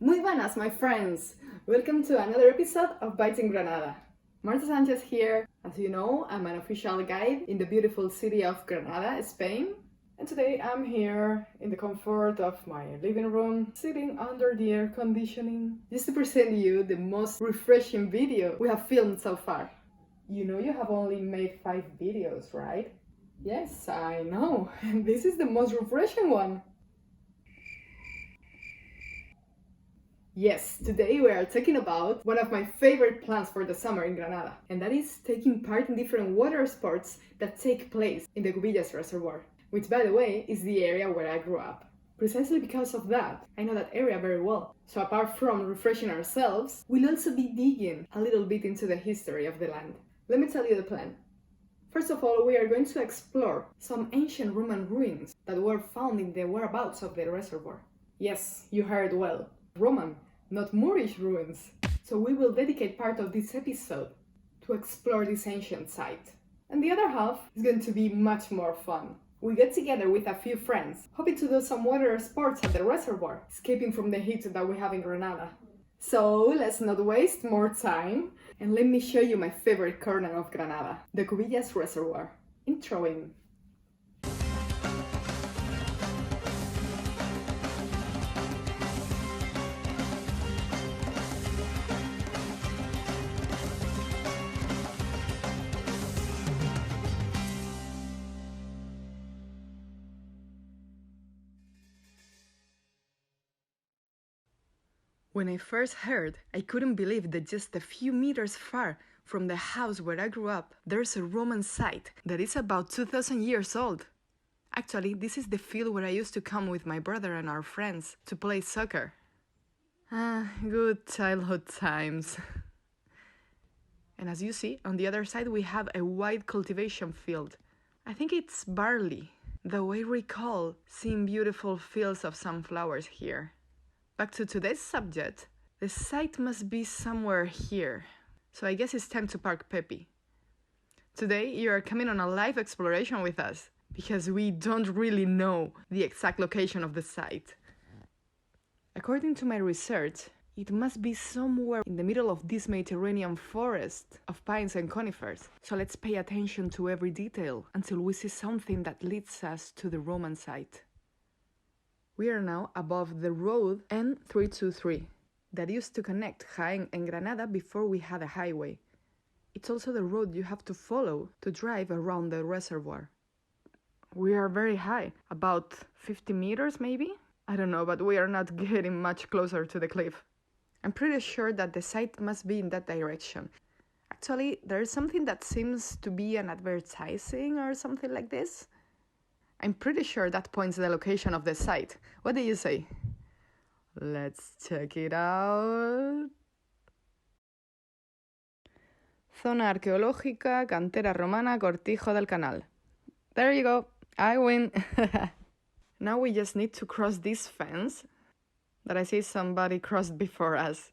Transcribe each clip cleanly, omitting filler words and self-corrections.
Muy buenas, my friends! Welcome to another episode of Biting Granada. Marta Sanchez here. As you know, I'm an official guide in the beautiful city of Granada, Spain. And today I'm here in the comfort of my living room, sitting under the air conditioning, just to present you the most refreshing video we have filmed so far. You know you have only made 5 videos, right? Yes, I know. And this is the most refreshing one. Yes, today we are talking about one of my favorite plans for the summer in Granada, and that is taking part in different water sports that take place in the Cubillas Reservoir, which, by the way, is the area where I grew up. Precisely because of that, I know that area very well. So apart from refreshing ourselves, we'll also be digging a little bit into the history of the land. Let me tell you the plan. First of all, we are going to explore some ancient Roman ruins that were found in the whereabouts of the reservoir. Yes, you heard well. Roman, not Moorish ruins. So we will dedicate part of this episode to explore this ancient site. And the other half is going to be much more fun. We get together with a few friends, hoping to do some water sports at the reservoir, escaping from the heat that we have in Granada. So let's not waste more time, and let me show you my favorite corner of Granada, the Cubillas Reservoir. Introing. When I first heard, I couldn't believe that just a few meters far from the house where I grew up, there's a Roman site that is about 2,000 years old. Actually, this is the field where I used to come with my brother and our friends to play soccer. Good childhood times. And as you see, on the other side we have a wide cultivation field. I think it's barley, though I recall seeing beautiful fields of sunflowers here. Back to today's subject, the site must be somewhere here, so I guess it's time to park Pepe. Today you are coming on a live exploration with us, because we don't really know the exact location of the site. According to my research, it must be somewhere in the middle of this Mediterranean forest of pines and conifers, so let's pay attention to every detail until we see something that leads us to the Roman site. We are now above the road N323 that used to connect Jaén and Granada before we had a highway. It's also the road you have to follow to drive around the reservoir. We are very high, about 50 meters maybe? I don't know, but we are not getting much closer to the cliff. I'm pretty sure that the site must be in that direction. Actually, there is something that seems to be an advertising or something like this. I'm pretty sure that points the location of the site. What do you say? Let's check it out. Zona arqueológica, cantera romana, Cortijo del Canal. There you go. I win. Now we just need to cross this fence that I see somebody crossed before us.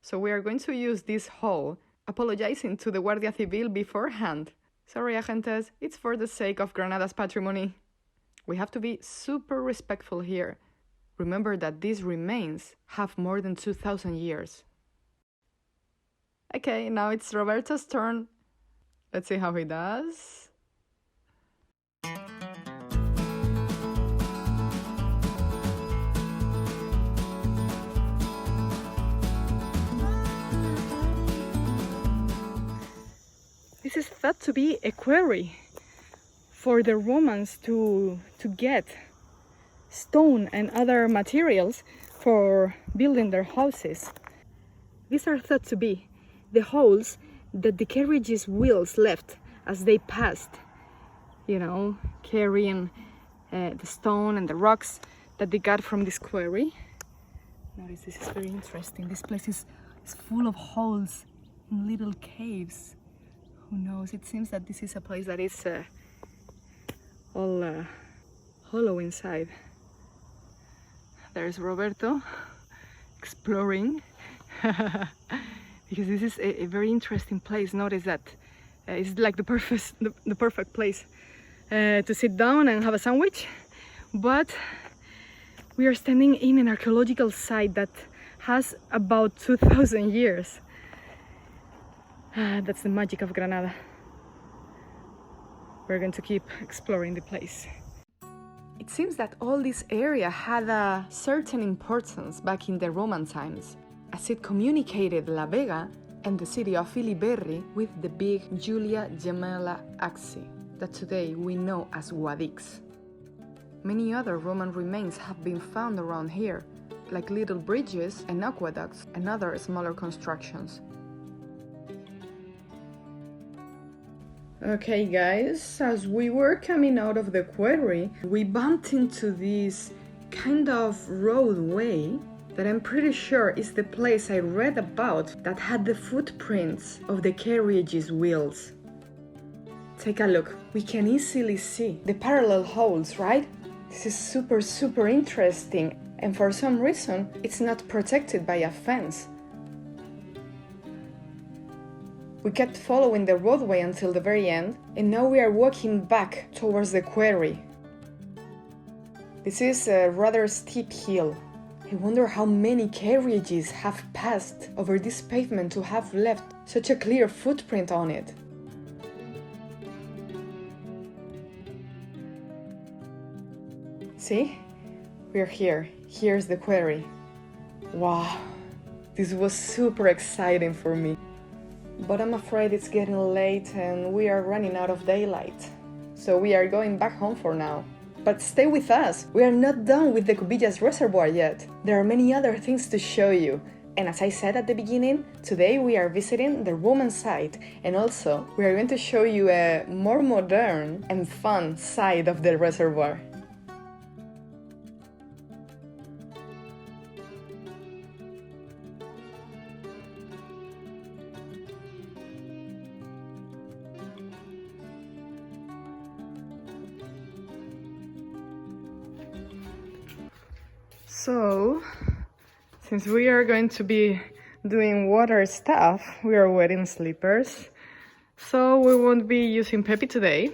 So we are going to use this hole, apologizing to the Guardia Civil beforehand. Sorry, agentes, it's for the sake of Granada's patrimony. We have to be super respectful here. Remember that these remains have more than 2,000 years. Okay, now it's Roberto's turn. Let's see how he does. This is thought to be a quarry for the Romans to get stone and other materials for building their houses. These are thought to be the holes that the carriage's wheels left as they passed, carrying the stone and the rocks that they got from this quarry. Notice this is very interesting. This place is full of holes in little caves. Who knows? It seems that this is a place that is all hollow inside. There's Roberto exploring because this is a very interesting place. Notice that it's like the perfect place to sit down and have a sandwich, but We are standing in an archaeological site that has about 2,000 years. That's the magic of Granada. We're going to keep exploring the place. It seems that all this area had a certain importance back in the Roman times, as it communicated La Vega and the city of Filiberri with the big Julia Gemella Axis that today we know as Guadix. Many other Roman remains have been found around here, like little bridges and aqueducts and other smaller constructions. Okay guys, as we were coming out of the quarry, we bumped into this kind of roadway that I'm pretty sure is the place I read about that had the footprints of the carriage's wheels. Take a look, we can easily see the parallel holes, right? This is super interesting, and for some reason it's not protected by a fence. We kept following the roadway until the very end, and now we are walking back towards the quarry. This is a rather steep hill. I wonder how many carriages have passed over this pavement to have left such a clear footprint on it. See? We're here. Here's the quarry. Wow, this was super exciting for me. But I'm afraid it's getting late and we are running out of daylight. So we are going back home for now. But stay with us, we are not done with the Cubillas Reservoir yet. There are many other things to show you. And as I said at the beginning, today we are visiting the Roman site, and also we are going to show you a more modern and fun side of the reservoir. So, since we are going to be doing water stuff, we are wearing slippers. So we won't be using Pepe today,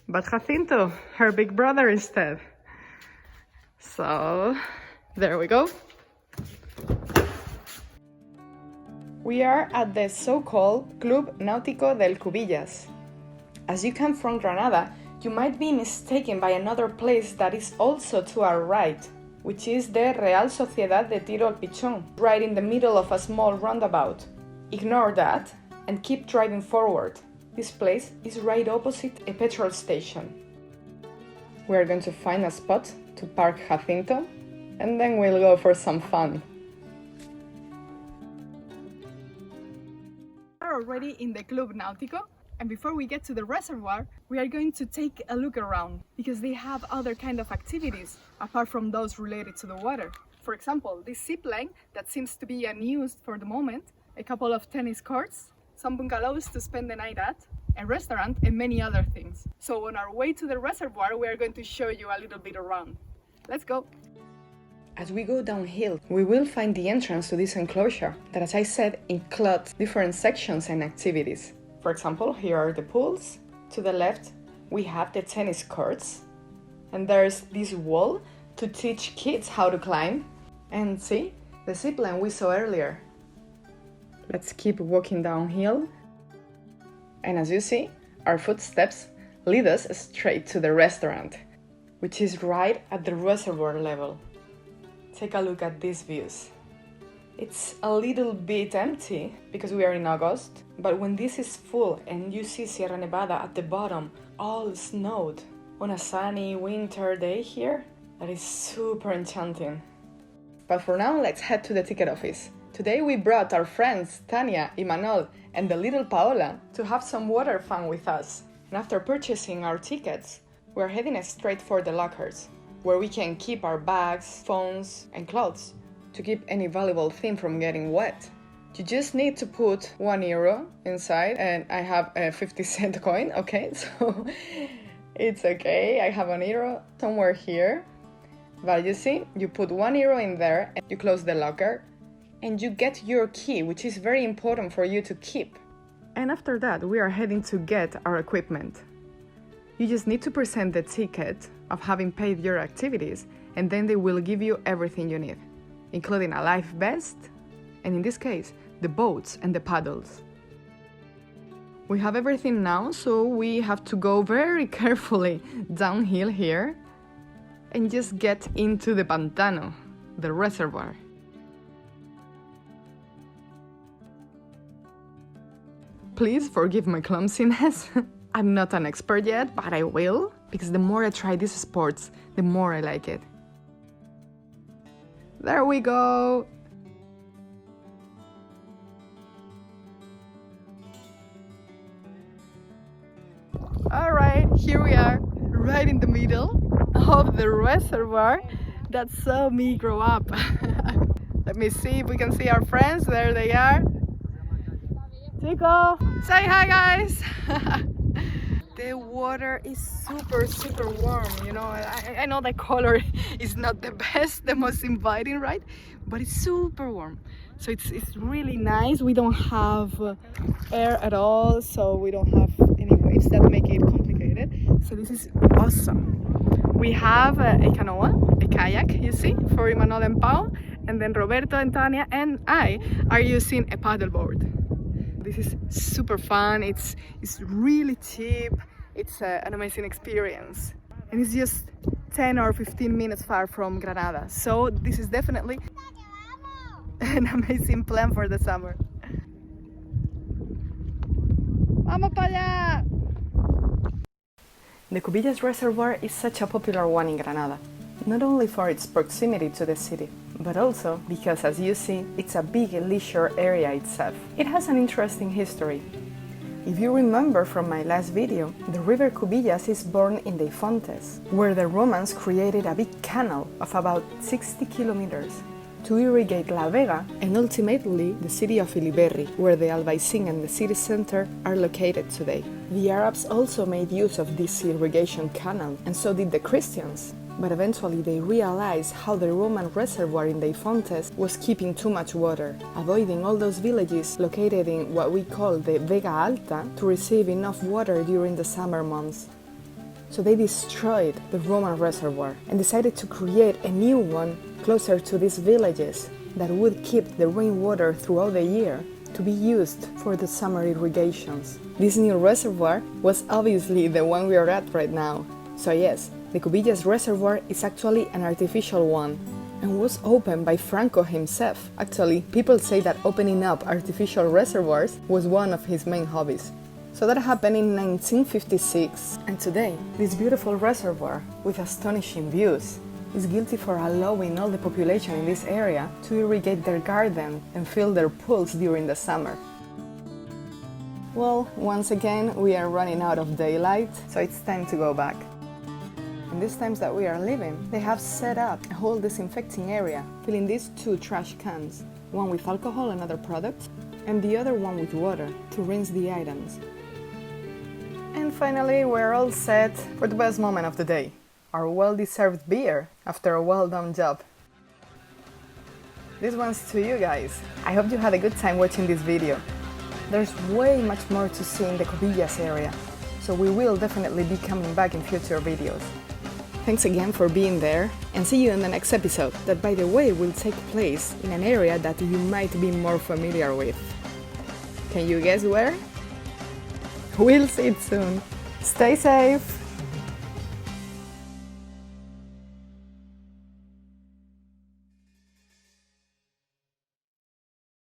but Jacinto, her big brother instead. So, there we go. We are at the so-called Club Náutico del Cubillas. As you come from Granada, you might be mistaken by another place that is also to our right, which is the Real Sociedad de Tiro al Pichón, right in the middle of a small roundabout. Ignore that and keep driving forward. This place is right opposite a petrol station. We are going to find a spot to park Jacinto, and then we'll go for some fun. We are already in the Club Náutico, and before we get to the reservoir, we are going to take a look around, because they have other kind of activities apart from those related to the water. For example, this zip line that seems to be unused for the moment, a couple of tennis courts, some bungalows to spend the night at, a restaurant, and many other things. So on our way to the reservoir, we are going to show you a little bit around. Let's go! As we go downhill, we will find the entrance to this enclosure that, as I said, includes different sections and activities. For example, here are the pools. To the left, we have the tennis courts. And there's this wall to teach kids how to climb. And see, the zipline we saw earlier. Let's keep walking downhill. And as you see, our footsteps lead us straight to the restaurant, which is right at the reservoir level. Take a look at these views. It's a little bit empty because we are in August, but when this is full and you see Sierra Nevada at the bottom, all snowed, on a sunny winter day here, that is super enchanting. But for now, let's head to the ticket office. Today we brought our friends Tania, Imanol, and the little Paola to have some water fun with us. And after purchasing our tickets, we're heading straight for the lockers, where we can keep our bags, phones, and clothes, to keep any valuable thing from getting wet. You just need to put €1 inside, and I have a 50-cent coin, okay, so it's okay, I have €1 somewhere here. But you see, you put €1 in there, and you close the locker, and you get your key, which is very important for you to keep. And after that, we are heading to get our equipment. You just need to present the ticket of having paid your activities, and then they will give you everything you need, including a life vest, and in this case, the boats and the paddles. We have everything now, so we have to go very carefully downhill here and just get into the Pantano, the reservoir. Please forgive my clumsiness. I'm not an expert yet, but I will, because the more I try these sports, the more I like it. There we go! Alright, here we are, right in the middle of the reservoir that saw me grow up. Let me see if we can see our friends. There they are. Chico, say hi guys! The water is super warm, you know. I know the color is not the best, the most inviting, right? But it's super warm. So it's really nice. We don't have air at all, so we don't have any waves that make it complicated. So this is awesome. We have a canoa, a kayak, you see, for Imanol and Pau, and then Roberto and Tania and I are using a paddleboard. This is super fun, it's really cheap, it's an amazing experience. And it's just 10 or 15 minutes far from Granada, so this is definitely an amazing plan for the summer. Vamos para allá! The Cubillas Reservoir is such a popular one in Granada, not only for its proximity to the city, but also because, as you see, it's a big leisure area itself. It has an interesting history. If you remember from my last video, the river Cubillas is born in the Fontes, where the Romans created a big canal of about 60 kilometers to irrigate La Vega and ultimately the city of Iliberri, where the Albaicin and the city center are located today. The Arabs also made use of this irrigation canal, and so did the Christians. But eventually they realized how the Roman reservoir in the Fontes was keeping too much water, avoiding all those villages located in what we call the Vega Alta to receive enough water during the summer months. So they destroyed the Roman reservoir and decided to create a new one closer to these villages that would keep the rainwater throughout the year to be used for the summer irrigations. This new reservoir was obviously the one we are at right now. So yes, the Cubillas Reservoir is actually an artificial one and was opened by Franco himself. Actually, people say that opening up artificial reservoirs was one of his main hobbies. So that happened in 1956, and today, this beautiful reservoir with astonishing views is guilty for allowing all the population in this area to irrigate their garden and fill their pools during the summer. Well, once again, we are running out of daylight, so it's time to go back. In these times that we are living, they have set up a whole disinfecting area, filling these two trash cans, one with alcohol and other products, and the other one with water to rinse the items. And finally, we're all set for the best moment of the day, our well-deserved beer after a well-done job. This one's to you guys. I hope you had a good time watching this video. There's way much more to see in the Cubillas area, so we will definitely be coming back in future videos. Thanks again for being there, and see you in the next episode, that by the way will take place in an area that you might be more familiar with. Can you guess where? We'll see it soon. Stay safe!